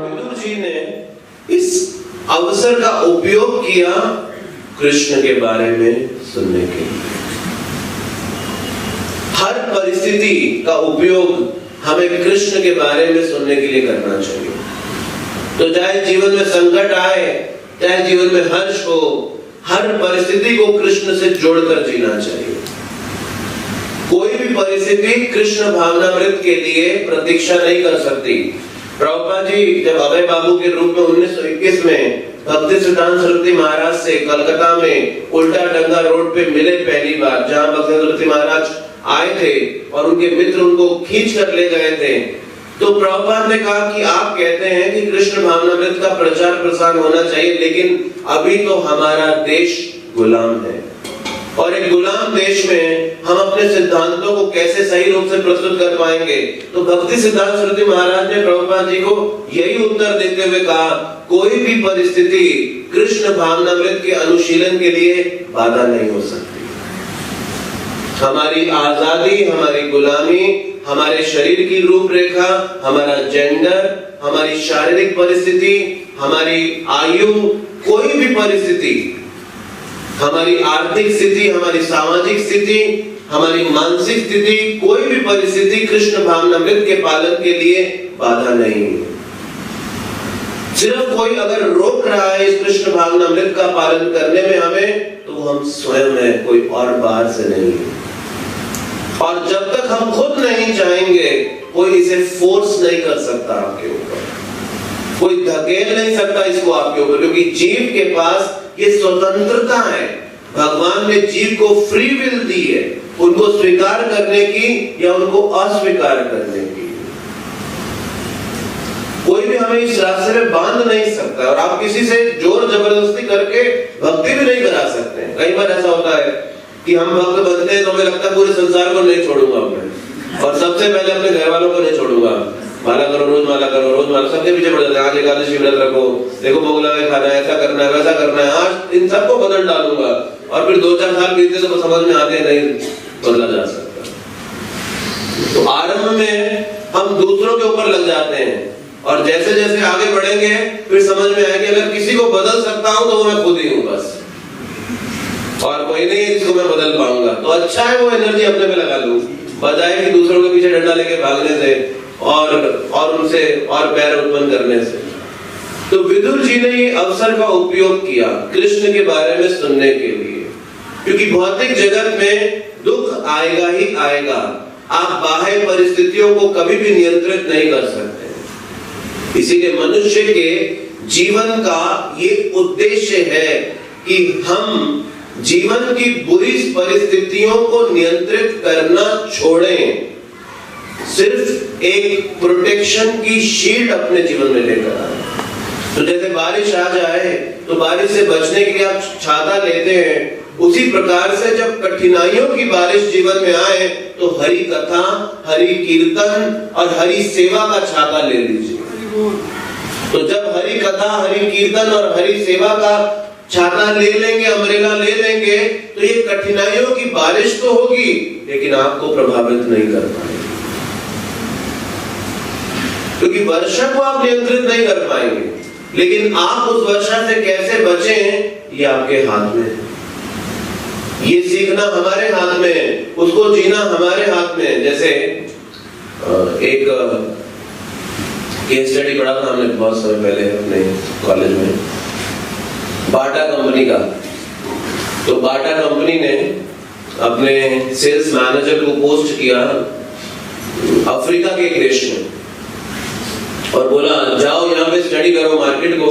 विदुर जी ने इस अवसर का उपयोग किया कृष्ण के बारे में सुनने के लिए। हर परिस्थिति का उपयोग हमें कृष्ण के बारे में सुनने के लिए करना चाहिए। तो चाहे जीवन में संकट आए, चाहे जीवन में हर्ष हो, हर परिस्थिति को कृष्ण से जोड़कर जीना चाहिए। कोई भी परिस्थिति कृष्ण भावनामृत के लिए प्रतीक्षा नहीं कर सकती। प्रभुपाद जी जब अभय बाबू के रूप में 1921 में भक्ति सिद्धांत सरस्वती महाराज से कलकत्ता में उल्टा डंगा रोड पे मिले पहली बार, जहां भक्ति सरस्वती महाराज आए थे और उनके मित्र उनको खींच कर ले गए थे, तो प्रभुपाद ने कहा कि आप कहते हैं कि कृष्ण भावनामृत का प्रचार प्रसार होना चाहिए, लेकिन अभी तो हमारा देश गुलाम है और एक गुलाम देश में हम अपने सिद्धांतों को कैसे सही रूप से प्रस्तुत कर पाएंगे। तो भक्ति सिद्धांत सरस्वती महाराज ने प्रभुपाद जी को यही उत्तर देते हुए कहा, कोई भी परिस्थिति कृष्ण भावनामृत के अनुशीलन के लिए बाधा नहीं हो सकती। हमारी आजादी, हमारी गुलामी, हमारे शरीर की रूपरेखा, हमारा जेंडर, हमारी शारीरिक परिस्थिति, हमारी आयु, कोई भी परिस्थिति, हमारी आर्थिक स्थिति, हमारी सामाजिक स्थिति, हमारी मानसिक स्थिति, कोई भी परिस्थिति कृष्ण भावनामृत के पालन के लिए बाधा नहीं है। सिर्फ कोई अगर रोक रहा है इस कृष्ण भावनामृत का पालन करने में हमें, तो हम स्वयं है, कोई और बाहर से नहीं है। और जब तक हम खुद नहीं चाहेंगे, कोई इसे फोर्स नहीं कर सकता आपके ऊपर, कोई धकेल नहीं सकता इसको आपके ऊपर, क्योंकि जीव के पास ये स्वतंत्रता है। भगवान ने जीव को फ्री विल दी है, उनको स्वीकार करने की या उनको अस्वीकार करने की। कोई भी हमें इस रास्ते में बांध नहीं सकता और आप किसी से जोर जबरदस्ती करके भक्ति भी नहीं करा सकते। कई बार ऐसा होता है कि हम भक्त बनते हैं तो हमें लगता है पूरे संसार को नहीं छोड़ूंगा मैं, और सबसे पहले अपने घर वालों को नहीं छोड़ूंगा। माला करो, रोज माला करो, रोज माला, सबके पीछे पड़ जाते हैं। आज एकादशी व्रत रखो, देखो भोग लगा खाना है, ऐसा करना है, वैसा करना है, आज इन सबको बदल डालूंगा। और फिर 2-4 साल बीतते तो समझ में आते नहीं बदला जा सकता। तो आरंभ में हम दूसरों के ऊपर लग जाते हैं और जैसे जैसे आगे बढ़ेंगे फिर समझ में आएगा अगर किसी को बदल सकता हूं तो वो मैं खुद ही हूं बस, और कोई नहीं है जिसको मैं बदल पाऊंगा। तो अच्छा है वो एनर्जी अपने में लगा लूं, बजाय कि दूसरों के पीछे डंडा लेके भागने से और उनसे और पैर उत्पन्न करने से। तो विदुर जी ने ये अवसर का उपयोग किया कृष्ण के बारे में सुनने के लिए, क्योंकि भौतिक जगत में दुख आएगा ही आएगा। आप बाह्य परिस्थितियों को कभी भी नियंत्रित नहीं कर सकते। इसीलिए मनुष्य के जीवन का ये उद्देश्य है कि हम जीवन की बुरी परिस्थितियों को नियंत्रित करना छोड़ें, सिर्फ एक प्रोटेक्शन की शील्ड अपने जीवन में लेकर आए। तो जैसे बारिश आ जाए तो बारिश से बचने के लिए आप छाता लेते हैं, उसी प्रकार से जब कठिनाइयों की बारिश जीवन में आए तो हरि कथा, हरि कीर्तन और हरि सेवा का छाता ले लीजिए। तो जब हरि कथा, हरि कीर्तन और हरि सेवा का छाता ले लेंगे, अम्ब्रेला ले लेंगे, तो ये कठिनाइयों की बारिश तो होगी लेकिन आपको प्रभावित नहीं कर पाएगी, क्योंकि वर्षा को आप नियंत्रित नहीं कर पाएंगे, लेकिन आप उस वर्षा से कैसे बचें ये आपके हाथ में है। ये सीखना हमारे हाथ में है, उसको जीना हमारे हाथ में है। जैसे एक केस स्टडी पढ़ा था हमने बहुत समय पहले अपने कॉलेज में, बाटा कंपनी का। तो बाटा कंपनी ने अपने सेल्स मैनेजर को पोस्ट किया अफ्रीका के एक देश में और बोला जाओ यहाँ पे स्टडी करो मार्केट को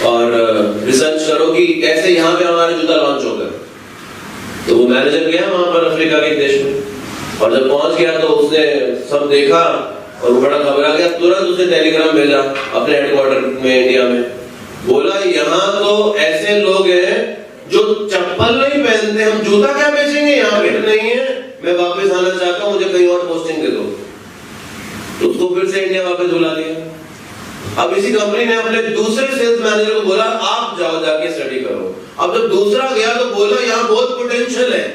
और रिसर्च करो कि कैसे यहाँ पे हमारे जूता लॉन्च होगा। तो वो मैनेजर गया वहां पर अफ्रीका के देश में और जब पहुंच गया तो उसने सब देखा और वो बड़ा घबरा गया। तुरंत उसने टेलीग्राम भेजा अपने हेडक्वार्टर में इंडिया में, बोला यहाँ तो ऐसे लोग हैं जो चप्पल नहीं पहनते, हम जूता क्या बेचेंगे, यहाँ पे नहीं है, मैं वापस आना चाहता हूँ, मुझे कहीं और पोस्टिंग दे दो। तो उसको फिर से इंडिया वापस बुला लिया। अब इसी कंपनी ने अपने दूसरे सेल्स मैनेजर को बोला आप जाओ जाके स्टडी करो। अब जब दूसरा गया तो बोला यहाँ बहुत पोटेंशियल है,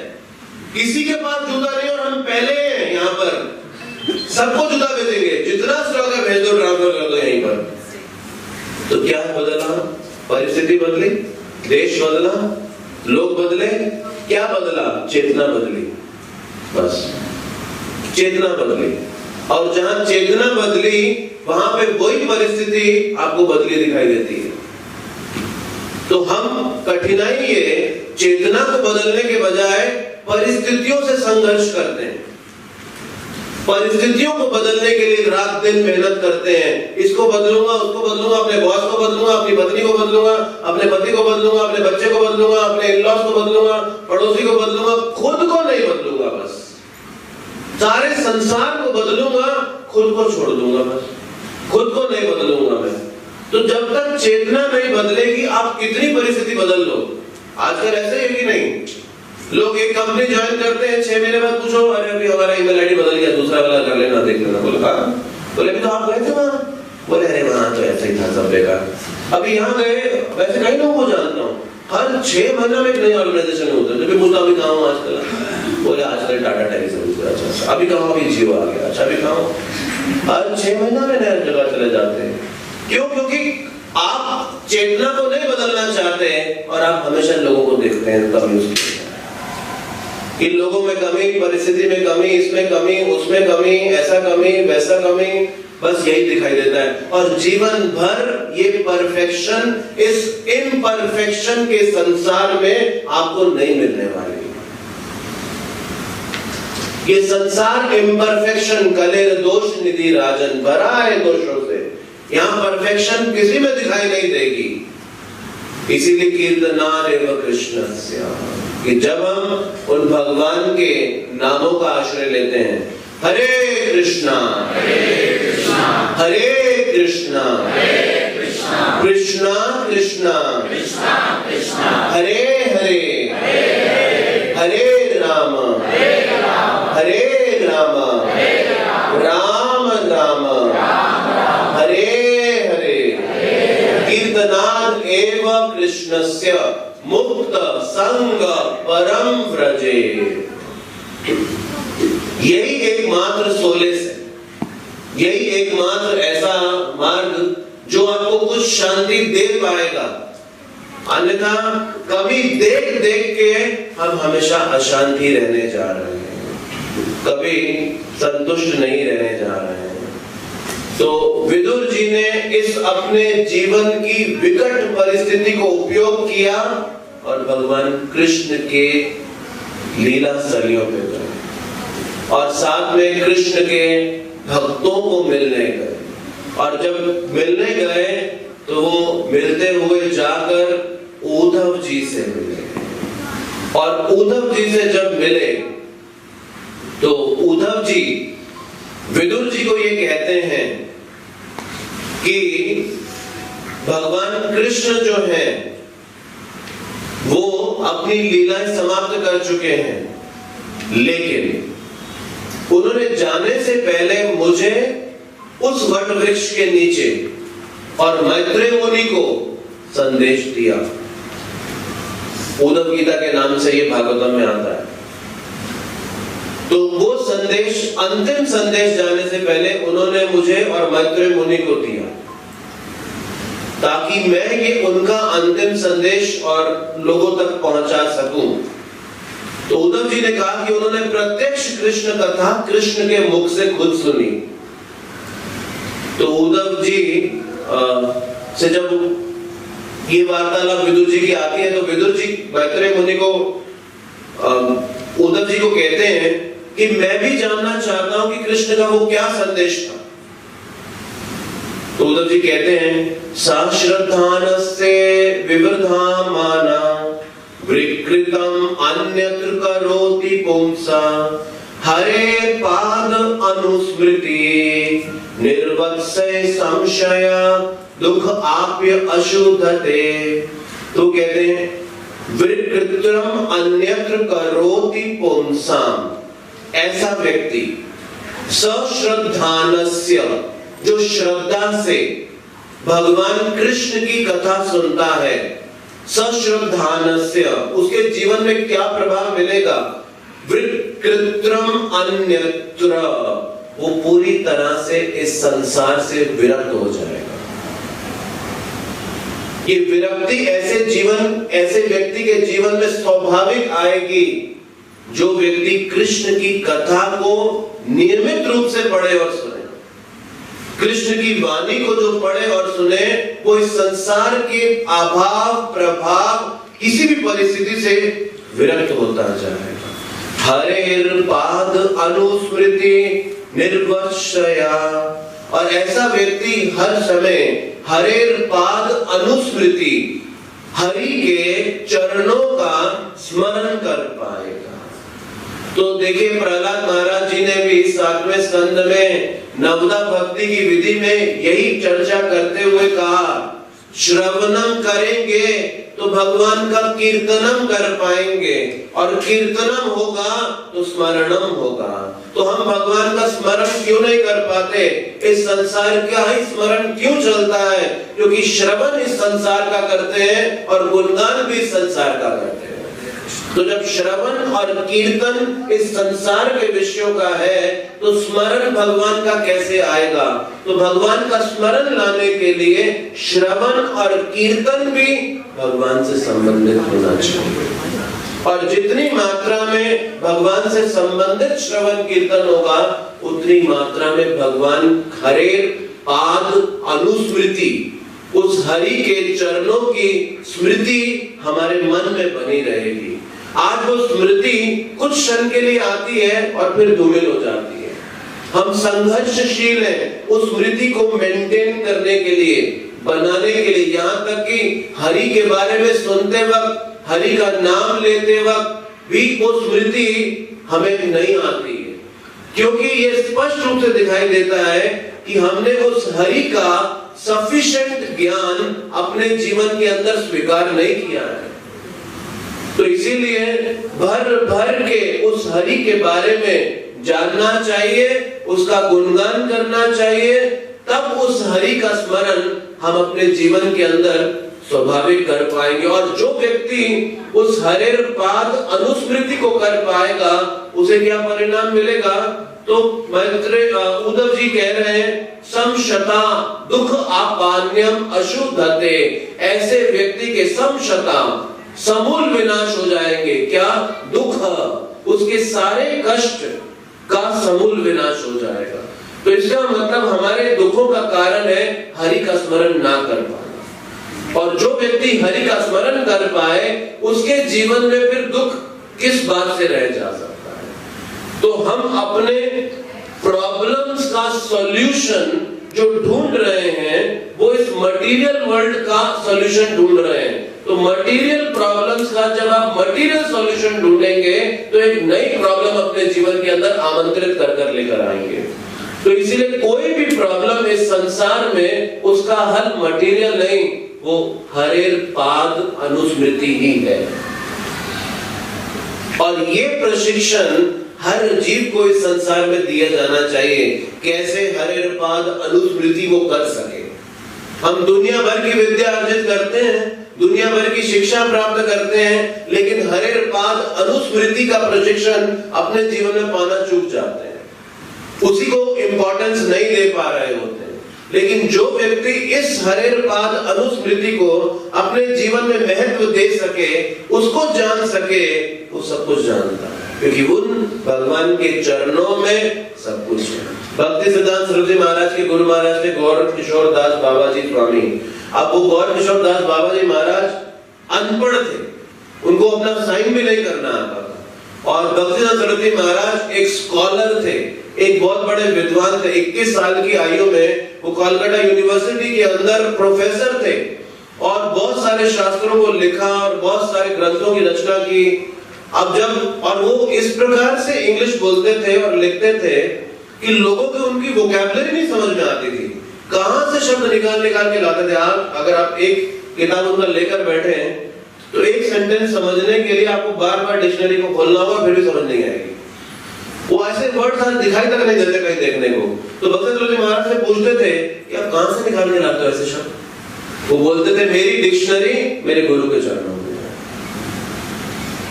किसी के पास जूता नहीं और हम पहले हैं यहाँ पर, सबको जूता बेचेंगे, जितना स्टॉक है भेज दो, ट्रांसफर कर दो यहीं पर। तो क्या बदला? परिस्थिति बदली, देश बदला, लोग बदले, क्या बदला? चेतना बदली, बस चेतना बदली। और जहां चेतना बदली वहां पे वही परिस्थिति आपको बदली दिखाई देती है। तो हम कठिनाई ये चेतना को बदलने के बजाय परिस्थितियों से संघर्ष करते हैं, परिस्थितियों को बदलने के लिए रात दिन मेहनत करते हैं। इसको बदलूंगा, उसको बदलूंगा, अपने बॉस को बदलूंगा, अपनी पत्नी को बदलूंगा, अपने पति को बदलूंगा, अपने बच्चे को बदलूंगा, अपने इन-लॉज को बदलूंगा, पड़ोसी को बदलूंगा, खुद को नहीं बदलूंगा। बस सारे संसार को बदलूंगा, खुद को छोड़ दूंगा, बस खुद को नहीं बदलूंगा मैं। तो जब तक चेतना नहीं बदलेगी आप कितनी परिस्थिति बदल लो। आजकल ऐसे है कि नहीं, लोग एक कंपनी ज्वाइन करते हैं, 6 महीने बाद पूछो, अरे अभी हमारा ईमेल आईडी बदल गया, दूसरा वाला कर लेना, देख लेना। बोला बोले अभी तो आप गए थे वहां, बोले अरे वहां तो ऐसा ही था सब बेकार। अभी यहाँ गए, वैसे कई लोगों को जानता हूँ, हर 6 महीने में एक नई ऑर्गेनाइजेशन होता है। जब भी पूछता अभी कहाँ हूँ आजकल, बोले आजकल टाटा टेली सर्विस। अच्छा अभी कहाँ? अभी जियो आ गया। अच्छा अभी कहाँ? हर 6 महीने में नया जगह चले जाते हैं। क्यों? क्योंकि आप चेतना को नहीं बदलना चाहते और आप हमेशा लोगों को देखते हैं कमी, इन लोगों में कमी, परिस्थिति में कमी, इसमें कमी, उसमें कमी, ऐसा कमी, वैसा कमी, बस यही दिखाई देता है। और जीवन भर ये परफेक्शन, इस इम्परफेक्शन के संसार में आपको नहीं मिलने वाली। ये संसार इम्परफेक्शन, कलेर दोष निधि राजन, भरा है दोषों से। यहाँ परफेक्शन किसी में दिखाई नहीं देगी। इसीलिए कीर्तनादेव कृष्णस्य, कि जब हम उन भगवान के नामों का आश्रय लेते हैं, हरे कृष्णा हरे कृष्णा कृष्णा कृष्णा हरे हरे हरे राम हरे राम राम राम हरे हरे। कीर्तनाद एव कृष्णस्य मुक्त संग परम व्रजे। यही एकमात्र सोलेस है, यही एकमात्र ऐसा मार्ग जो आपको कुछ शांति दे पाएगा। अन्यथा कभी देख देख के हम हमेशा अशांति रहने जा रहे हैं, कभी संतुष्ट नहीं रहने जा रहे हैं। तो विदुर जी ने इस अपने जीवन की विकट परिस्थिति को उपयोग किया और भगवान कृष्ण के लीला स्थलियों पे गए और साथ में कृष्ण के भक्तों को मिलने गए। और जब मिलने गए तो वो मिलते हुए जाकर उद्धव जी से मिले, और उद्धव जी से जब मिले तो उद्धव जी विदुर जी को ये कहते हैं कि भगवान कृष्ण जो है वो अपनी लीलाएं समाप्त कर चुके हैं, लेकिन उन्होंने जाने से पहले मुझे उस वट वृक्ष के नीचे और मैत्रेय मुनि को संदेश दिया। उद्धव गीता के नाम से ये भागवतम में आता है। तो वो संदेश, अंतिम संदेश जाने से पहले उन्होंने मुझे और मैत्रेय मुनि को दिया, ताकि मैं ये उनका अंतिम संदेश और लोगों तक पहुंचा सकूं। तो उद्धव जी ने कहा कि उन्होंने प्रत्यक्ष कृष्ण कथा कृष्ण के मुख से खुद सुनी। तो उद्धव जी से जब ये वार्तालाप विदुर जी की आती है, तो विदुर जी मैत्रेय मुनि को, उद्धव जी को कहते हैं कि मैं भी जानना चाहता हूं कि कृष्ण का वो क्या संदेश था। तो उद्धव जी कहते हैं, साश्रद्धानस्य विवृधामाना विकृतम अन्यत्र करोति पुंसा हरे पाद अनुस्मृति निर्वत्सय संशय दुख आप्य अशुद्धते। तो कहते हैं विकृतम अन्यत्र करोति पुंसाम, ऐसा व्यक्ति सश्रद्धानस्य, जो श्रद्धा से भगवान कृष्ण की कथा सुनता है, सश्रद्धानस्य, उसके जीवन में क्या प्रभाव मिलेगा, विकृत्रम अन्यत्र, वो पूरी तरह से इस संसार से विरक्त हो जाएगा। ये विरक्ति ऐसे व्यक्ति के जीवन में स्वाभाविक आएगी जो व्यक्ति कृष्ण की कथा को नियमित रूप से पढ़े और सुने। कृष्ण की वाणी को जो पढ़े और सुने, वो इस संसार के अभाव प्रभाव किसी भी परिस्थिति से विरक्त होता जाएगा। हरेर पाद अनुस्मृति निर्वशया, और ऐसा व्यक्ति हर समय हरेर पाद अनुस्मृति, हरि के चरणों का स्मरण कर पाएगा। तो देखिए, प्रहलाद महाराज जी ने भी 7वें स्कंद में नवदा भक्ति की विधि में यही चर्चा करते हुए कहा, श्रवणम करेंगे तो भगवान का कीर्तनम कर पाएंगे, और कीर्तनम होगा तो स्मरणम होगा। तो हम भगवान का स्मरण क्यों नहीं कर पाते? इस संसार का ही स्मरण क्यों चलता है? क्योंकि श्रवण इस संसार का करते हैं और गुणगान भी इस संसार का करते हैं। तो जब श्रवण और कीर्तन इस संसार के विषयों का है, तो स्मरण भगवान का कैसे आएगा? तो भगवान का स्मरण लाने के लिए श्रवण और कीर्तन भी भगवान से संबंधित होना चाहिए। और जितनी मात्रा में भगवान से संबंधित श्रवण कीर्तन होगा, उतनी मात्रा में भगवान हरेर पाद अनुस्मृति, उस हरि के चरणों की स्मृति हमारे मन में बनी रहेगी। आज वो स्मृति कुछ क्षण के लिए आती है और फिर धूमिल हो जाती है। हम संघर्षशील हैं उस स्मृति को मेंटेन करने के लिए, बनाने के लिए। यहाँ तक कि हरि के बारे में सुनते वक्त, हरि का नाम लेते वक्त भी वो स्मृति हमें नहीं आती है, क्योंकि ये स्पष्ट रूप से दिखाई देता है कि हमने उस हरि का सफिशिएंट ज्ञान अपने जीवन के अंदर स्वीकार नहीं किया है। तो इसीलिए भर भर के उस हरि के बारे में जानना चाहिए, उसका गुणगान करना चाहिए, तब उस हरि का स्मरण हम अपने जीवन के अंदर स्वाभाविक कर पाएंगे। और जो व्यक्ति उस हरेर पाद अनुस्मृति को कर पाएगा, उसे क्या परिणाम मिलेगा? तो उद्धव जी कह रहे हैं, समशता दुख आपान्यम अशुद्धते, ऐसे व्यक्ति के समशता समूल विनाश हो जाएंगे। क्या? दुख, उसके सारे कष्ट का समूल विनाश हो जाएगा। तो इसका मतलब हमारे दुखों का कारण है हरि का स्मरण ना कर पाना। और जो व्यक्ति हरि का स्मरण कर पाए, उसके जीवन में फिर दुख किस बात से रह जा सकता है? तो हम अपने प्रॉब्लम्स का सॉल्यूशन जो ढूंढ रहे हैं, वो इस मटेरियल वर्ल्ड का सॉल्यूशन ढूंढ रहे हैं। तो मटेरियल प्रॉब्लम्स का जब आप मटेरियल सॉल्यूशन ढूंढेंगे, तो एक नई प्रॉब्लम अपने जीवन के अंदर आमंत्रित कर कर लेकर आएंगे। तो इसीलिए कोई भी प्रॉब्लम इस संसार में, उसका हल मटेरियल नहीं, वो हरेर पाद अनुस्मृति ही है। और ये प्रशिक्षण हर जीव को इस संसार में दिया जाना चाहिए, कैसे हरेर पाद अनुस्मृति वो कर सके। हम दुनिया भर की विद्या अर्जित करते हैं, दुनिया भर की शिक्षा प्राप्त करते हैं, लेकिन हरेर पाद अनुस्मृति का प्रशिक्षण अपने जीवन में पाना चूक जाते हैं, उसी को इंपॉर्टेंस नहीं दे पा रहे होते हैं। लेकिन जो व्यक्ति इस हरेर पाद अनुस्मृति को अपने जीवन में महत्व दे सके, उसको जान सके, वो सब कुछ जानता है, क्योंकि उन भगवान के चरणों में सब कुछ है। भक्ति सिद्धांत सरस्वती महाराज के गुरु महाराज थे गौर किशोर दास बाबा जी स्वामी। अब वो गौर किशोर दास बाबा जी महाराज अनपढ़ थे, उनको अपना साइन भी नहीं करना आता था। और भक्ति सिद्धांत सरस्वती महाराज एक स्कॉलर थे, एक बहुत बड़े विद्वान थे। 21 साल की आयु में वो कोलकाता यूनिवर्सिटी के अंदर प्रोफेसर थे और बहुत सारे शास्त्रों को लिखा और बहुत सारे ग्रंथों की रचना की। अब जब और वो इस प्रकार से इंग्लिश बोलते थे और लिखते थे कि लोगों को उनकी वोकैबुलरी नहीं समझ में आती थी, कहां से शब्द निकाल के लाते थे। आप अगर आप एक किताब उनका लेकर बैठे हैं, तो एक सेंटेंस समझने के लिए आपको बार-बार डिक्शनरी को खोलना होगा, फिर भी समझ नहीं आएगी। वो ऐसे वर्ड दिखाई तक नहीं देते कहीं देखने को। तो भक्त सिद्धांत महाराज से पूछते थे कि आप कहां से निकाल के लाते हो ऐसे शब्द? वो बोलते थे, मेरी डिक्शनरी मेरे गुरु के चरणों में।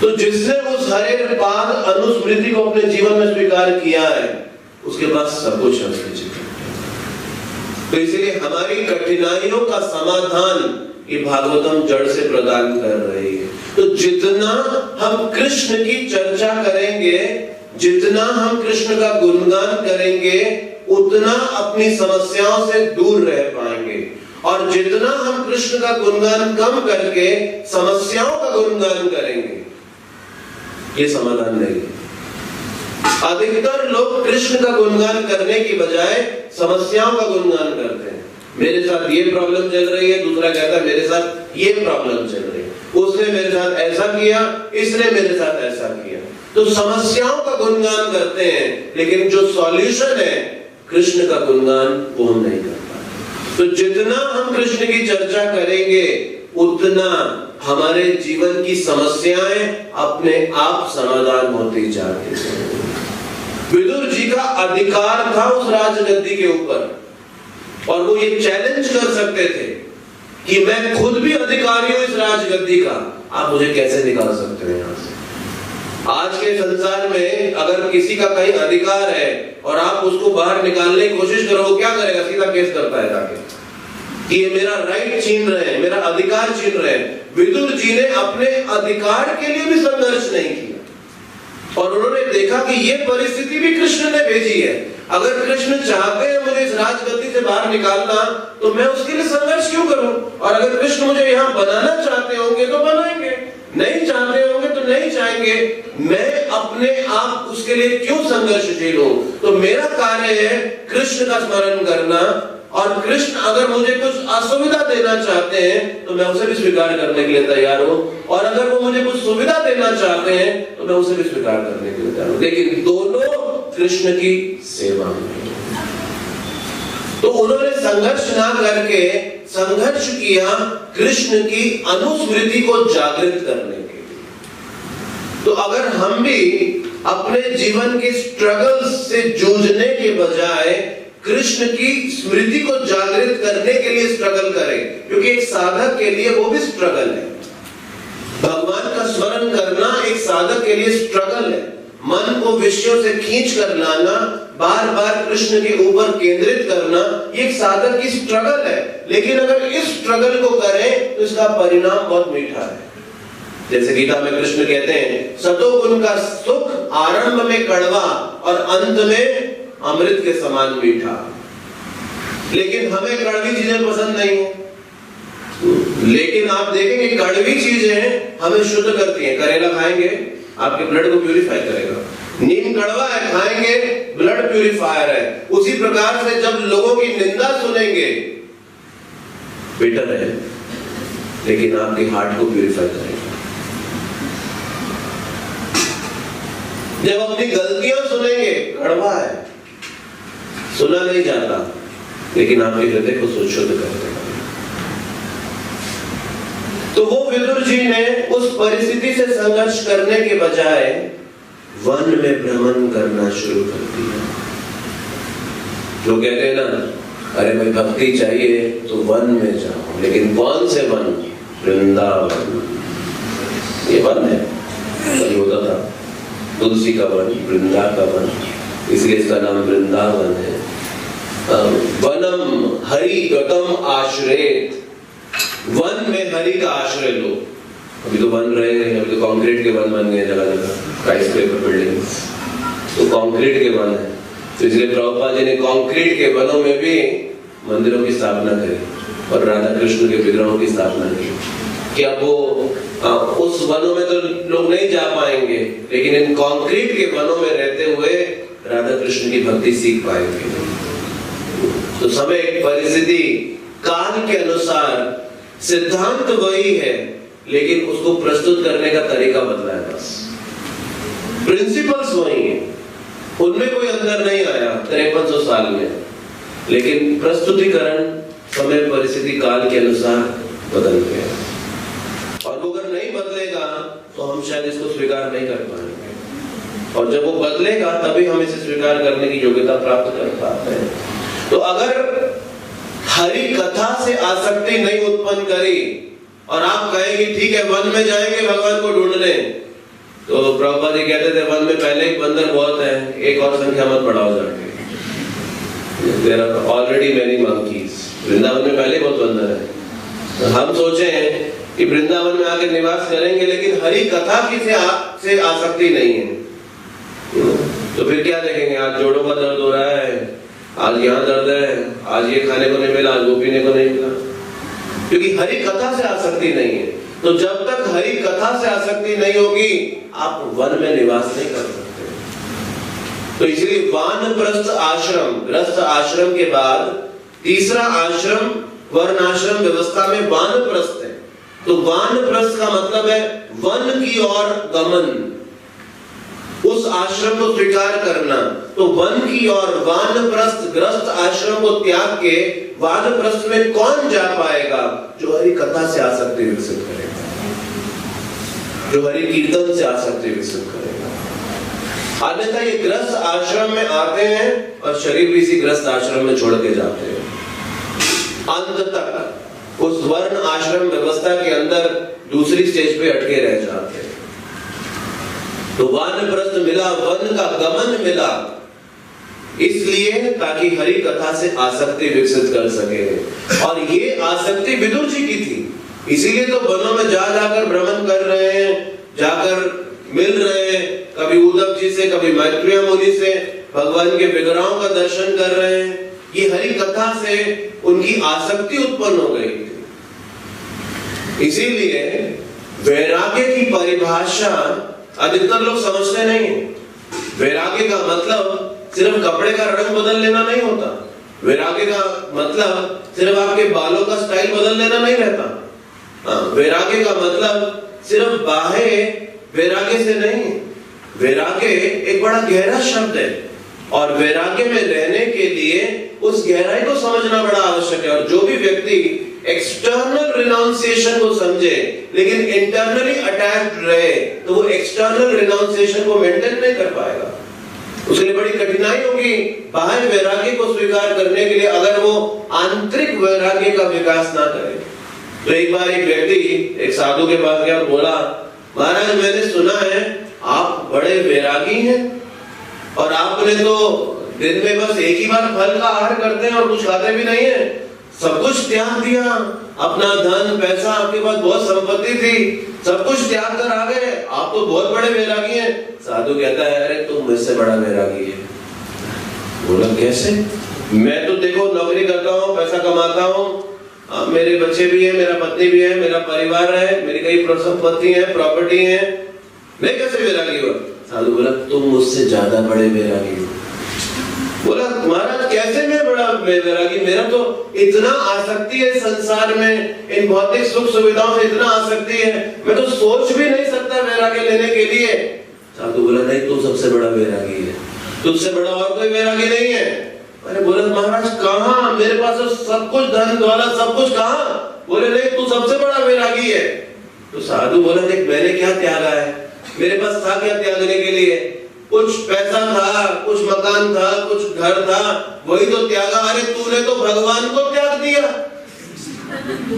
तो जिसने उस हरे पाद अनुस्मृति को अपने जीवन में स्वीकार किया है, उसके पास सब कुछ है उसके जीवन में। तो इसलिए हमारी कठिनाइयों का समाधान ये भागवतम जड़ से प्रदान कर रही है। तो जितना हम कृष्ण की चर्चा करेंगे, जितना हम कृष्ण का गुणगान करेंगे, उतना अपनी समस्याओं से दूर रह पाएंगे। और जितना हम कृष्ण का गुणगान कम करके समस्याओं का गुणगान करेंगे, ये समाधान नहीं है। अधिकतर लोग कृष्ण का गुणगान करने की बजाय समस्याओं का गुणगान करते हैं। मेरे साथ ये प्रॉब्लम चल रही है, दूसरा कहता है मेरे साथ ये प्रॉब्लम चल रही है, उसने मेरे साथ ऐसा किया, इसने मेरे साथ ऐसा किया। तो समस्याओं का गुणगान करते हैं, लेकिन जो सॉल्यूशन है कृष्ण का गुणगान वो हम नहीं कर पाते। तो जितना हम कृष्ण की चर्चा करेंगे, उतना हमारे जीवन की समस्याएं अपने आप समाधान होती जाती हैं। विदुर जी का अधिकार था उस राजगद्दी के ऊपर, और वो ये चैलेंज कर सकते थे कि मैं खुद भी अधिकारी हूं इस राजगद्दी का, आप मुझे कैसे निकाल सकते हैं यहां से। आज के संसार में अगर किसी का कहीं अधिकार है और आप उसको बाहर निकालने की कोशिश करो, वो क्या करेगा? सीधा केस करता है जाके कि ये मेरा राइट छीन रहे हैं, मेरा अधिकार छीन रहे हैं। विदुर जी ने अपने अधिकार के लिए भी संघर्ष नहीं किया, और उन्होंने देखा कि ये परिस्थिति भी कृष्ण ने भेजी है। अगर कृष्ण चाहते हैं मुझे इस राजगद्दी से बाहर निकालना, तो मैं उसके लिए संघर्ष क्यों करूं? और अगर कृष्ण मुझे यहाँ बनाना चाहते होंगे तो बनाएंगे, नहीं चाहते होंगे तो नहीं चाहेंगे। मैं अपने आप उसके लिए क्यों संघर्षशील हूं? तो मेरा कार्य है कृष्ण का स्मरण करना, और कृष्ण अगर मुझे कुछ असुविधा देना चाहते हैं तो मैं उसे भी स्वीकार करने के लिए तैयार हूं, और अगर वो मुझे कुछ सुविधा देना चाहते हैं तो मैं उसे भी स्वीकार करने के लिए तैयार हूं, लेकिन दोनों कृष्ण की सेवा में। तो उन्होंने संघर्ष ना करके संघर्ष किया कृष्ण की अनुस्मृति को जागृत करने के लिए। तो अगर हम भी अपने जीवन के स्ट्रगल्स से जूझने के बजाय कृष्ण की स्मृति को जागृत करने के लिए स्ट्रगल करें, क्योंकि एक साधक के लिए वो भी स्ट्रगल है। भगवान का स्मरण करना एक साधक के लिए स्ट्रगल है। मन को विषयों से खींच कर लाना, बार बार कृष्ण के ऊपर केंद्रित करना, ये एक साधक की स्ट्रगल है। लेकिन अगर इस स्ट्रगल को करें तो इसका परिणाम बहुत मीठा है। जैसे गीता में कृष्ण कहते हैं, सतोगुण का सुख आरंभ में कड़वा और अंत में अमृत के समान मीठा। लेकिन हमें कड़वी चीजें पसंद नहीं है, लेकिन आप देखेंगे कड़वी चीजें हमें शुद्ध करती हैं। करेला खाएंगे आपके ब्लड को प्यूरिफाई करेगा, नीम कड़वा है खाएंगे ब्लड प्यूरिफायर है। उसी प्रकार से जब लोगों की निंदा सुनेंगे, बिटर है लेकिन आपके हार्ट को प्यूरिफाई करेगा। जब अपनी गलतियां सुनेंगे, कड़वा है, सुना नहीं जाता, लेकिन आपके हृदय को शुद्ध कर देगा। तो वो विदुर जी ने उस परिस्थिति से संघर्ष करने के बजाय वन में भ्रमण करना शुरू कर दिया। लोग कहते हैं ना, अरे भाई भक्ति चाहिए तो वन में जाओ, लेकिन कौन से वन? वृंदावन। ये वन है, कभी होता था तुलसी का वन, वृंदा का वन, इसलिए इसका नाम वृंदावन है। वनम हरि गतम आश्रयेत, वन में हरि का आश्रय लो। अभी तो बन रहे हैं, अभी तो कंक्रीट के वन बन गए जगह जगह, स्काईस्क्रेपर बिल्डिंग्स, तो कंक्रीट के वन है। तो इसलिए प्रभुपाद जी ने कंक्रीट के वनों में भी मंदिरों की स्थापना करी और राधा कृष्ण के विग्रहों की स्थापना की। कि अब वो उस वनों में तो लोग नहीं जा पाएंगे, लेकिन इन कंक्रीट के वनों में रहते हुए राधा कृष्ण की भक्ति सीख पाएंगे। तो समय, परिस्थिति, काल के अनुसार सिद्धांत वही है, लेकिन उसको प्रस्तुत करने का तरीका बदला है। बस प्रिंसिपल्स वही है, उनमें कोई अंदर नहीं आया 5300 साल में, लेकिन प्रस्तुतिकरण समय, परिस्थिति, काल के अनुसार बदल गया। और वो अगर नहीं बदलेगा तो हम शायद इसको स्वीकार नहीं कर पाएंगे, और जब वो बदलेगा तभी हम इसे स्वीकार करने की योग्यता प्राप्त कर पाते हैं। तो अगर हरि कथा से आसक्ति नहीं उत्पन्न करी और आप कहेंगे ठीक है वन में जाएंगे भगवान को ढूंढने, तो प्रभुपाद जी कहते थे वन में पहले ही बंदर बहुत है, एक और संख्या मत बढ़ाओ जाके, there are already many monkeys. Vrindavan में पहले बहुत बंदर है। तो हम सोचे कि वृंदावन में आकर निवास करेंगे, लेकिन हरि कथा की से आसक्ति नहीं है, तो फिर क्या देखेंगे? आज जोड़ों का दर्द हो रहा है, आज यहाँ दर्द है, आज ये खाने को नहीं मिला, आज वो पीने को नहीं मिला, क्योंकि हरि कथा से आसक्ति नहीं है। तो जब तक हरि कथा से आसक्ति नहीं होगी, आप वन में निवास नहीं कर सकते। तो इसलिए वानप्रस्थ आश्रम, गृहस्थ आश्रम के बाद तीसरा आश्रम वर्णाश्रम व्यवस्था में वानप्रस्थ है। तो वानप्रस्थ का मतलब है वन की ओर गमन, उस आश्रम को स्वीकार करना। तो वन की ओर वानप्रस्थ गृहस्थ आश्रम को त्याग के वानप्रस्थ में कौन जा पाएगा? जो हरि कथा से आसक्ति विकसित करेगा, जो हरि कीर्तन से आसक्ति विकसित करेगा। अन्यथा ये गृहस्थ आश्रम में आते हैं और शरीर भी इसी गृहस्थ आश्रम में छोड़ के जाते हैं। अंत तक उस वर्ण आश्रम व्यवस्था के अंदर दूसरी स्टेज पे अटके रह जाते हैं। तो वानप्रस्थ मिला, वन का गमन मिला, इसलिए ताकि हरि कथा से आसक्ति विकसित कर सके। और ये आसक्ति विदुर जी की थी, इसीलिए तो वनों में जा जाकर भ्रमण कर रहे हैं, जाकर मिल रहे हैं, कभी उद्धव जी से, कभी मैत्रेय मुनि से भगवान के विग्रहों का दर्शन कर रहे हैं। ये हरि कथा से उनकी आसक्ति उत्पन्न हो गई थी। इसीलिए वैराग्य की परिभाषा अधिकतर लोग समझते नहीं है। वैराग्य का मतलब सिर्फ कपड़े का रंग बदल लेना नहीं होता। वैराग्य का मतलब सिर्फ आपके बालों का स्टाइल बदल लेना नहीं रहता। वैराग्य का मतलब सिर्फ बाह्य वैराग्य से नहीं। वैराग्य एक बड़ा गहरा शब्द है और वैराग्य में रहने के लिए उस गहराई को समझना बड़ा आवश्यक है। और जो भी व्यक्ति एक्सटर्नल रिनाउंसिएशन को समझे लेकिन इंटरनली अटैच्ड रहे, तो वो एक्सटर्नल रिनाउंसिएशन को मेंटेन नहीं कर पाएगा। उसके लिए बड़ी कठिनाई होगी बाह्य वैराग्य को स्वीकार करने के लिए, अगर वो आंतरिक वैराग्य का विकास ना करे। तो एक बार एक व्यक्ति एक साधु के पास गया और बोला, महाराज मैंने सुना है आप बड़े वैरागी हैं और आपने तो दिन में बस एक ही बार फल का आहार करते हैं और कुछ खाते भी नहीं है, सब कुछ त्याग दिया, अपना धन पैसा, आपके पास बहुत संपत्ति थी, सब कुछ त्याग कर आ गए, आप तो बहुत बड़े वैरागी हैं। साधु कहता है, अरे तुम मुझसे बड़ा वैरागी है। बोला कैसे? मैं तो देखो नौकरी करता हूँ, पैसा कमाता हूँ, मेरे बच्चे भी हैं, मेरा पत्नी भी है, मेरा परिवार है, मेरी कई संपत्ति है, प्रॉपर्टी है, मैं कैसे वैरागी हूँ? साधु बोला तुम मुझसे ज्यादा बड़े वैरागी हो। बोला महाराज कैसे मैं बड़ा वैरागी? मेरा तो इतना आसक्ति है संसार में, इन भौतिक सुख सुविधाओं से इतना आसक्ति है, मैं तो सोच भी नहीं सकता वैराग्य लेने के लिए। साधु बोला नहीं, तू सबसे बड़ा वैरागी है, तुझसे बड़ा और कोई वैरागी नहीं है। अरे बोला महाराज कहाँ? मेरे पास तो सब कुछ धन दौलत सब कुछ कहाँ? बोले नहीं, तू सबसे बड़ा वैरागी है। तो साधु बोला देख मैंने क्या त्यागा है, मेरे पास था क्या त्यागने के लिए? कुछ पैसा था, कुछ मकान था, कुछ घर था, वही तो त्यागा। अरे तूने तो भगवान को त्याग दिया।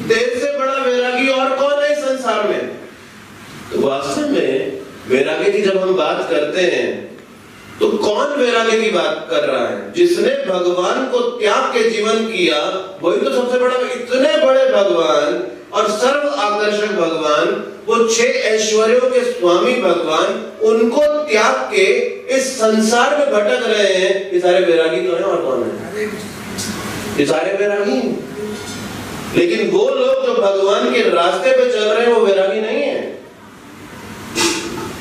तेरे से बड़ा वैरागी और कौन है संसार में? तो वास्तव में वैराग्य की जब हम बात करते हैं तो कौन वैराग्य की बात कर रहा है? जिसने भगवान को त्याग के जीवन किया, वही तो सबसे बड़ा। इतने बड़े भगवान और सर्व आकर्षक भगवान, वो 6 ऐश्वर्यों के स्वामी भगवान, उनको त्याग के इस संसार में भटक रहे हैं। ये सारे वैरागी तो हैं, और कौन है? ये सारे वैरागी हैं। लेकिन वो लोग जो भगवान के रास्ते पे चल रहे हैं वो वैरागी नहीं है।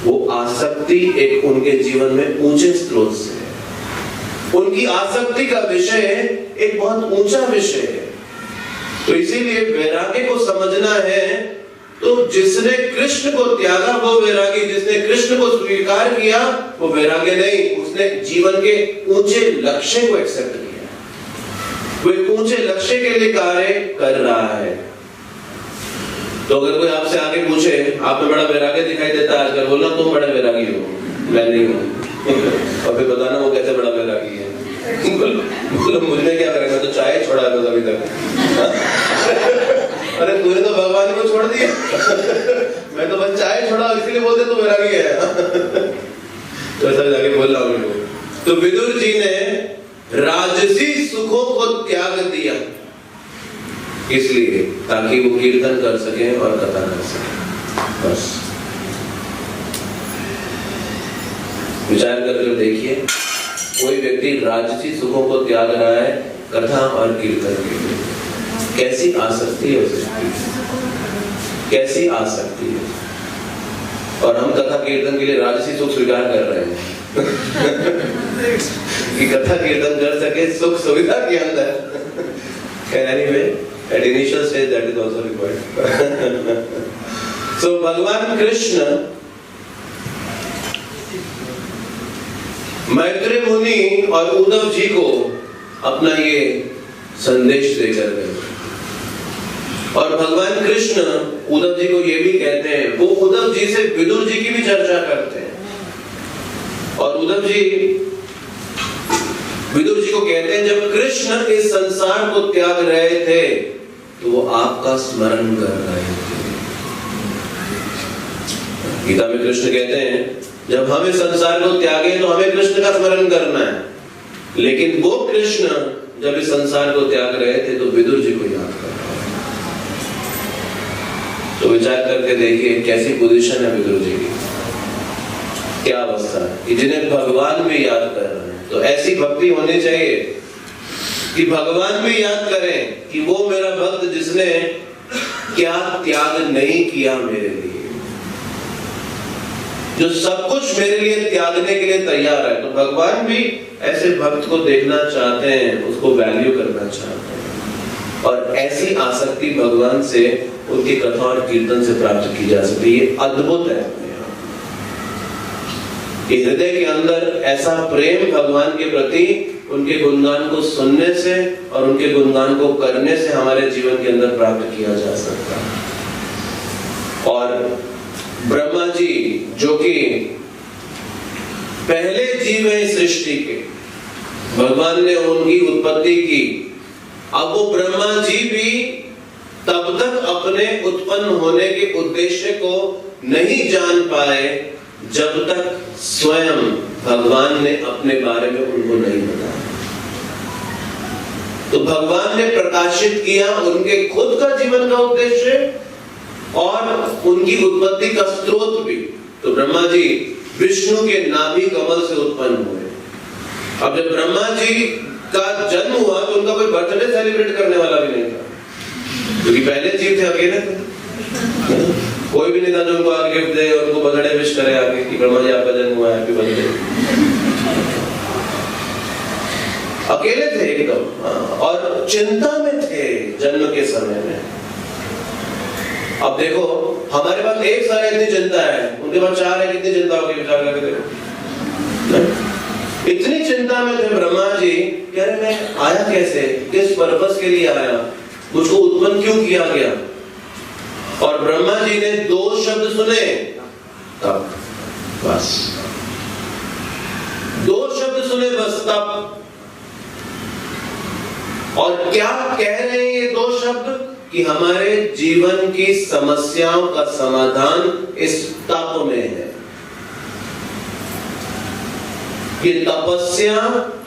वो आसक्ति एक उनके जीवन में ऊंचे स्रोत से है। उनकी आसक्ति का विषय एक बहुत ऊंचा विषय है। तो इसीलिए वैराग्य को समझना है तो जिसने कृष्ण को त्यागा वो वैरागी, जिसने कृष्ण को स्वीकार किया वो वैराग्य नहीं, उसने जीवन के ऊंचे लक्ष्य को एक्सेप्ट किया, वो एक ऊंचे लक्ष्य के लिए कार्य कर रहा है। तो अगर कोई आपसे आगे पूछे आप में बड़ा वैराग्य दिखाई देता है आजकल, बोलना तुम बड़े वैरागी हो, मैं नहीं हूँ। और फिर बताना वो कैसे बड़ा वैरागी है। बोलो मुझे क्या करेगा, तो चाय छोड़ा था अभी तक। अरे तूने तो भगवान को छोड़ दिया, मैं तो बस चाय छोड़ा इसीलिए बोलते तो वैरागी है। तो ऐसा जाके बोल रहा हूँ। तो विदुर जी ने राजसी सुखों को त्याग दिया, इसलिए ताकि वो कीर्तन कर सके और कथा कर सके। बस विचार करके देखिए, कोई व्यक्ति राजसी सुखों को त्याग रहा है कथा और कीर्तन के लिए, कैसी आसक्ति है उसकी, कैसी आसक्ति है। और हम कथा कीर्तन के लिए राजसी सुख स्वीकार कर रहे हैं कि कथा कीर्तन कर सके सुख सुविधा के अंदर। Anyway, at initial stage that is also required. So भगवान कृष्ण मैत्रेय मुनि और उद्धव जी को अपना ये संदेश देकर गए। और भगवान कृष्ण उद्धव जी को ये भी कहते हैं, वो उद्धव जी से विदुर जी की भी चर्चा करते हैं। और उद्धव जी विदुर जी को कहते हैं, जब कृष्ण इस संसार को त्याग रहे थे तो वो आपका स्मरण कर रहे थे। गीता में कृष्ण कहते हैं, जब हम इस संसार को त्यागे तो हमें कृष्ण का स्मरण करना है, लेकिन वो कृष्ण जब इस संसार को त्याग रहे थे तो विदुर जी को याद कर रहे हैं। तो विचार करके देखिए कैसी पोजीशन है विदुर जी की, क्या अवस्था है कि जिन्हें भगवान भी याद कर रहे हैं। तो ऐसी भक्ति होनी चाहिए कि भगवान भी याद करें कि वो मेरा भक्त जिसने क्या त्याग नहीं किया मेरे लिए, जो सब कुछ मेरे लिए त्यागने के लिए तैयार है। तो भगवान भी ऐसे भक्त को देखना चाहते हैं, उसको वैल्यू करना चाहते हैं। और ऐसी आसक्ति भगवान से, उनकी कथा और कीर्तन से प्राप्त की जा सकती है। ये अद्भुत है कि हृदय के अंदर ऐसा प्रेम भगवान के प्रति, उनके गुणगान को सुनने से और उनके गुणगान को करने से हमारे जीवन के अंदर प्राप्त किया जा सकता है। और ब्रह्मा जी जो कि पहले जीव है सृष्टि के, भगवान ने उनकी उत्पत्ति की। अब वो ब्रह्मा जी भी तब तक अपने उत्पन्न होने के उद्देश्य को नहीं जान पाए जब तक स्वयं भगवान ने अपने बारे में उनको नहीं बताया। तो भगवान ने प्रकाशित किया उनके खुद का जीवन का उद्देश्य और उनकी उत्पत्ति का स्रोत भी। तो ब्रह्मा जी विष्णु के नाभि कमल से उत्पन्न हुए। अब जब ब्रह्मा जी का जन्म हुआ तो उनका कोई बर्थडे सेलिब्रेट करने वाला भी नहीं था, क्योंकि पहले जीव थे, अकेले थे, कोई भी नहीं था जो उनको आगे गिफ्ट दे और उनको बर्थडे विश करे आगे कि ब्रह्मा जी आपका जन्म हुआ है, हैप्पी बर्थडे। अकेले थे एकदम और चिंता में थे जन्म के समय में। अब देखो हमारे पास एक साल इतनी चिंता है, उनके पास 4 है, कितनी चिंता होगी विचार करके देखो। इतनी चिंता में थे ब्रह्मा जी, कह रहे मैं आया कैसे, किस पर्पस के लिए आया, मुझको उत्पन्न क्यों किया गया। और ब्रह्मा जी ने 2 शब्द सुने, तब बस 2 शब्द सुने बस तब। और क्या कह रहे हैं ये 2 शब्द कि हमारे जीवन की समस्याओं का समाधान इस तप में है। ये तपस्या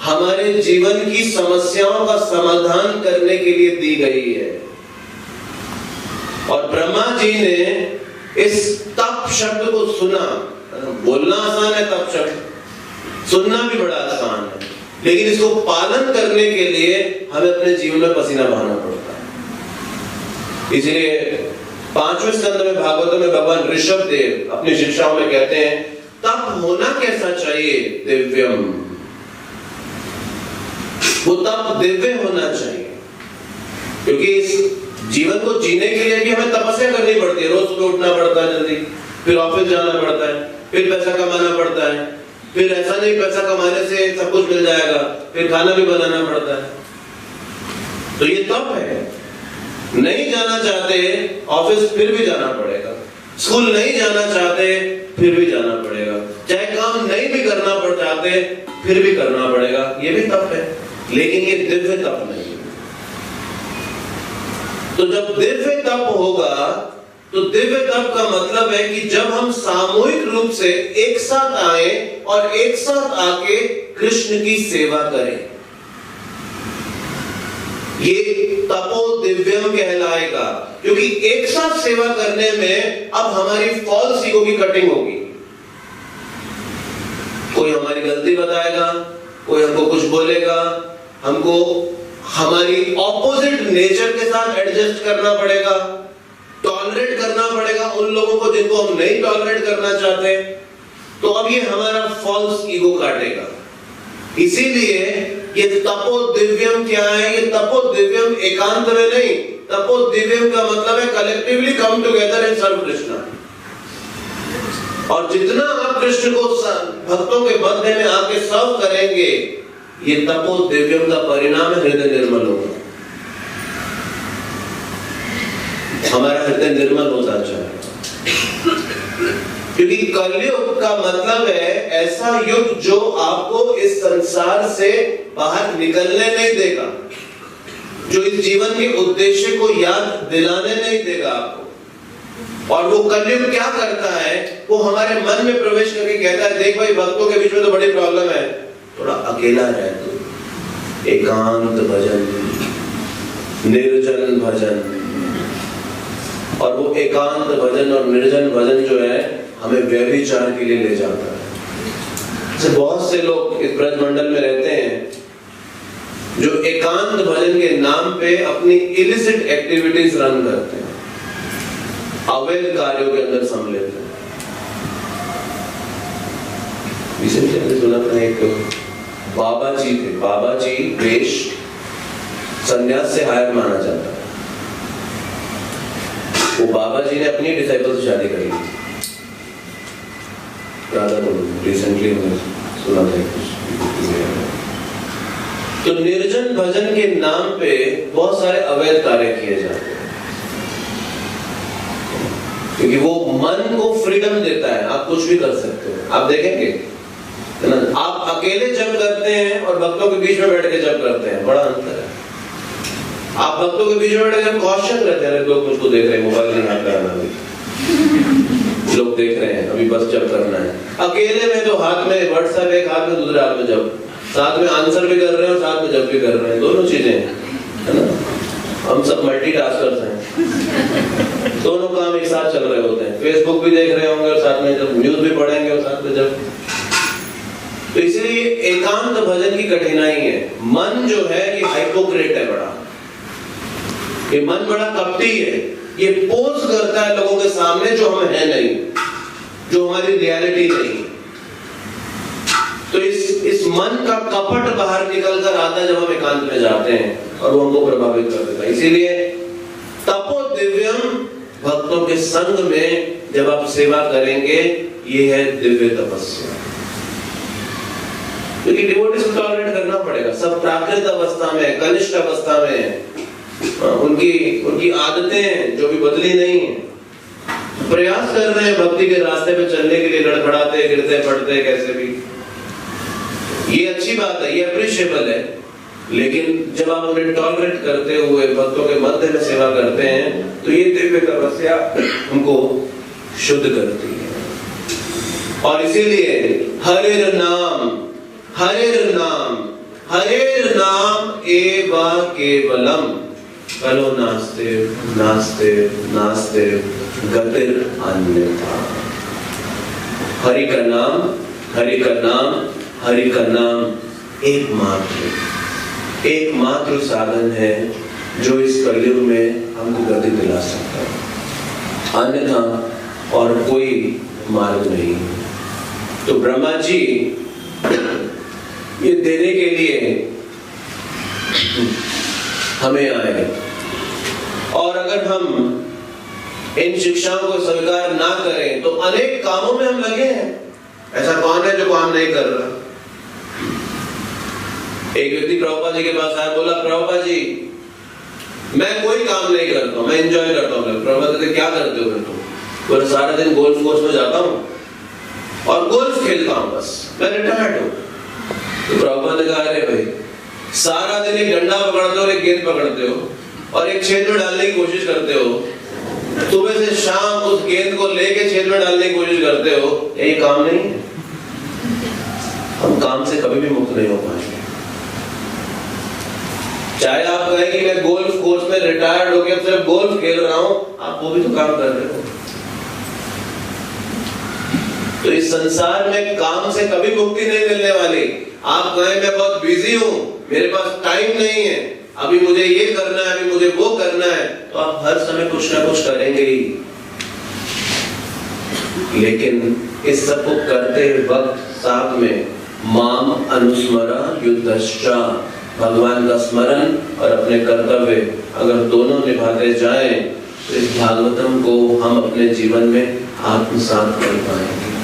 हमारे जीवन की समस्याओं का समाधान करने के लिए दी गई है। और ब्रह्मा जी ने इस तप शब्द को सुना। बोलना आसान है, तप शब्द सुनना भी बड़ा आसान है, लेकिन इसको पालन करने के लिए हमें अपने जीवन में पसीना बहाना पड़ता है। इसलिए 5वें स्कंद में भागवत में भगवान ऋषभ देव अपनी शिक्षाओं में कहते हैं, तप होना कैसा चाहिए, दिव्यम। वो तप दिव्य होना चाहिए, क्योंकि इस जीवन को जीने के लिए भी हमें तपस्या करनी पड़ती है। रोज सुबह उठना पड़ता है जल्दी, फिर ऑफिस जाना पड़ता है, फिर पैसा कमाना पड़ता है, फिर ऐसा नहीं पैसा कमाने से सब कुछ मिल जाएगा, फिर खाना भी बनाना पड़ता है। तो ये तप है। नहीं जाना चाहते ऑफिस, फिर भी जाना पड़ेगा। स्कूल नहीं जाना चाहते, फिर भी जाना पड़ेगा। चाहे काम नहीं भी करना पड़ चाहते, फिर भी करना पड़ेगा। ये भी तप है, लेकिन ये दिव्य तप नहीं है। तो जब दिव्य तप होगा तो दिव्य तप का मतलब है कि जब हम सामूहिक रूप से एक साथ आए और एक साथ आके कृष्ण की सेवा करें, ये तपो दिव्यम कहलाएगा। क्योंकि एक साथ सेवा करने में अब हमारी फॉल्स ईगो की कटिंग होगी। कोई हमारी गलती बताएगा, कोई हमको कुछ बोलेगा, हमको हमारी ऑपोजिट नेचर के साथ एडजस्ट करना पड़ेगा, टॉलरेट करना पड़ेगा उन लोगों को जिनको हम नहीं टॉलरेट करना चाहते। तो अब ये हमारा फॉल्स ईगो काटेगा। इसीलिए ये तपो दिव्यम क्या है? ये तपो दिव्यम एकांत में नहीं, तपो दिव्यम का मतलब है collectively come together and serve Krishna. और जितना आप कृष्ण को भक्तों के मध्य में आके सर्व करेंगे, ये तपो दिव्यम का परिणाम है हृदय निर्मल होगा। हमारा हृदय निर्मल होता जाएगा। क्योंकि कलयुग का मतलब है ऐसा युग जो आपको इस संसार से बाहर निकलने नहीं देगा, जो इस जीवन के उद्देश्य को याद दिलाने नहीं देगा आपको। और वो कलयुग क्या करता है? वो हमारे मन में प्रवेश करके कहता है, देख भाई, भक्तों के बीच में तो बड़ी प्रॉब्लम है, थोड़ा अकेला रह तू, एकांत भजन, निर्जन भजन। और वो एकांत भजन और निर्जन भजन जो है हमें व्यभिचार के लिए ले जाता है। जैसे बहुत से लोग इस ब्रज मंडल में रहते हैं जो एकांत भजन के नाम पे अपनी इलिसिट एक्टिविटीज रन करते हैं, अवैध कार्यों के अंदर सम्मिलित हैं। रिसेंटली सुना था, एक बाबा जी थे, बाबा जी वेश संन्यास से हायर माना जाता है। वो बाबा जी ने अपनी डिसाइपल से शादी करी थी। रिसेंटली सुना था तो निर्जन भजन के नाम पे बहुत सारे अवैध कार्य किए जाते हैं, क्योंकि वो मन को फ्रीडम देता है, आप कुछ भी कर सकते हो। आप देखेंगे आप अकेले जप करते हैं और भक्तों के बीच में बैठ के जप करते हैं, बड़ा अंतर है। आप भक्तों के बीच में बैठ के कॉशन करते हैं, लोग मुझको देख रहे हैं, मोबाइल नहीं हाथ लगाना, अभी लोग देख रहे हैं, अभी बस जप करना है। अकेले में तो हाथ में व्हाट्सएप, एक हाथ में दूसरे हाथ में जप, साथ में आंसर भी कर रहे हैं और साथ में जप भी कर रहे हैं, दोनों चीजें है ना। हम सब मल्टीटास्कर्स हैं, दोनों काम एक साथ चल रहे होते हैं। फेसबुक भी देख रहे होंगे और साथ में जब न्यूज भी पढ़ेंगे और साथ में जब। तो इसलिए एकांत भजन की कठिनाई है। मन जो है ये हाइपोक्रेट है बड़ा, ये मन बड़ा कपटी है, ये पोज करता है लोगों के सामने जो हम है नहीं, जो हमारी रियलिटी नहीं। तो इस मन का कपट बाहर निकल कर आता है जब हम एकांत में जाते हैं और वो हमको प्रभावित कर देता है। इसीलिए तपो दिव्यम, भक्तों के संग में जब आप सेवा करेंगे, ये है दिव्य तपस्या। क्योंकि डिवोटीज को टॉलरेट करना पड़ेगा, सब प्राकृत अवस्था में, कनिष्ठ अवस्था में उनकी आदतें हैं जो भी बदली नहीं है। प्रयास कर रहे हैं भक्ति के रास्ते पे चलने के लिए, लड़खड़ाते, गिरते, पड़ते, कैसे भी। ये अच्छी बात है, ये अप्रिशिएबल है। लेकिन जब आप उन्हें टॉलरेट करते हुए भक्तों के मध्य में सेवा करते हैं, तो ये दिव्य तपस्या हमको शुद्ध करती है। और इसीलिए हरिर नाम, हरिर नाम, हरिर नाम एवा केवलम, कलो नास्ते नास्ते नास्ते गतिर अन्यथा। हरि का नाम, हरि का नाम, हरि का नाम एकमात्र साधन है जो इस कलयुग में हमको गति दिला सकता है, अन्यथा और कोई मार्ग नहीं। तो ब्रह्मा जी ये देने के लिए हमें आए, और अगर हम इन शिक्षाओं को स्वीकार ना करें तो अनेक कामों में हम लगे हैं। ऐसा कौन है जो काम नहीं कर रहा? एक व्यक्ति प्रभुपाद जी के पास आया, बोला प्रभुपाद जी मैं कोई काम नहीं करता हूँ, मैं एंजॉय करता हूँ। प्रभुपाद जी क्या करते हो? तुम? बोला सारा दिन गोल्फ कोर्स में जाता हूँ और गोल्फ खेलता हूँ, बस मैं रिटायर्ड हूँ। तो प्रभुपाद ने कहा, अरे भाई सारा दिन एक डंडा पकड़ते हो और एक गेंद पकड़ते हो और एक छेद में डालने की कोशिश करते हो, सुबह से शाम उस गेंद को लेके छेद में डालने की कोशिश करते हो, ये काम नहीं है। हम काम से कभी भी मुक्त नहीं हो पाएंगे। चाहे आप कहें कि मैं गोल्फ कोर्स में रिटायर्ड हो गया, सिर्फ गोल्फ खेल रहा हूं, आप वो भी तो काम कर रहे हो। तो इस संसार में काम से कभी मुक्ति नहीं मिलने वाली। आप कहें मैं बहुत बिजी हूं, मेरे पास टाइम नहीं है, अभी मुझे ये करना है, अभी मुझे वो करना है, तो आप हर समय कुछ ना कुछ करेंगे ही। लेकिन इस सब को करते वक्त साथ में माम अनुस्मरा युद्धश्च, भगवान का स्मरण और अपने कर्तव्य अगर दोनों निभाते जाएं तो इस भागवतम को हम अपने जीवन में आत्मसात कर पाएंगे।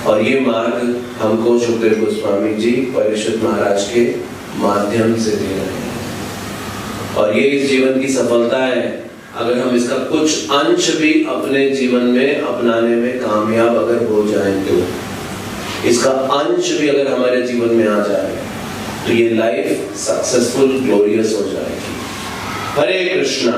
और ये मार्ग हमको सुखदेव गोस्वामी जी परीक्षित महाराज के माध्यम से दे रहे हैं। और ये इस जीवन की सफलता है, अगर हम इसका कुछ अंश भी अपने जीवन में अपनाने में कामयाब अगर हो जाएं, तो इसका अंश भी अगर हमारे जीवन में आ जाए तो ये लाइफ सक्सेसफुल ग्लोरियस हो जाएगी। हरे कृष्णा।